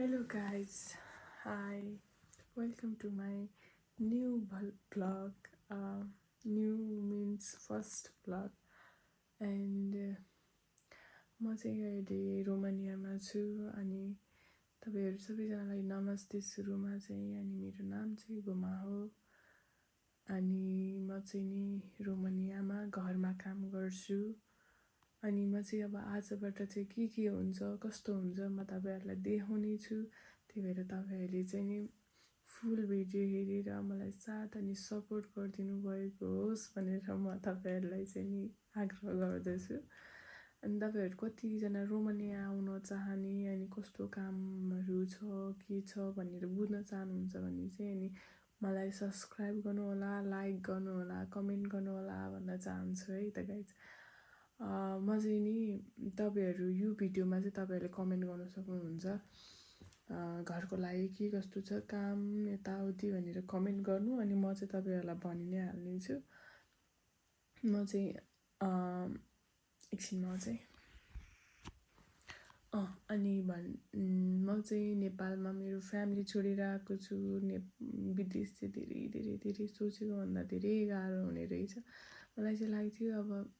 Hello guys, hi, welcome to my new vlog. New means first vlog and म चाहिँ अहिले रोमानियामा छु अनि तपाईँहरू सबैजनालाई नमस्ते सुरुमा चाहिँ अनि मेरो नाम चाहिँ गोमा हो अनि म चाहिँ नि रोमानियामा घरमा काम गर्छु अनि म चाहिँ अब आजबाट चाहिँ के हुन्छ कस्तो हुन्छ म तपाईँहरूलाई देखाउने छु त्यही भएर तपाईँहरूले चाहिँ नि फुल भिडियो हेरेर मलाई साथ अनि सपोर्ट गरिदिनु भएको होस् भनेर म तपाईँहरूलाई चाहिँ नि आग्रह गर्दछु अनि तपाईँहरू कतिजना रोमानिया आउन चाहने अनि कस्तो कामहरू छ के छ भनेर बुझ्न चाहनुहुन्छ भने चाहिँ अनि मलाई सब्सक्राइब गर्नु होला लाइक गर्नु होला कमेन्ट गर्नु होला भन्न चाहन्छु है त गाइज म चाहिँ नि तपाईँहरू यो भिडियोमा चाहिँ तपाईँहरूले कमेन्ट गर्न सक्नुहुन्छ घरको लागि के कस्तो छ काम यताउति भनेर कमेन्ट गर्नु अनि म चाहिँ तपाईँहरूलाई भनि नै हाल्नेछु म चाहिँ एकछिनमा चाहिँ अनि म चाहिँ नेपालमा मेरो फ्यामिली छोडेर आएको छु विदेश चाहिँ धेरै धेरै धेरै सोचेको भन्दा धेरै गाह्रो हुने रहेछ मलाई चाहिँ लाग्थ्यो अब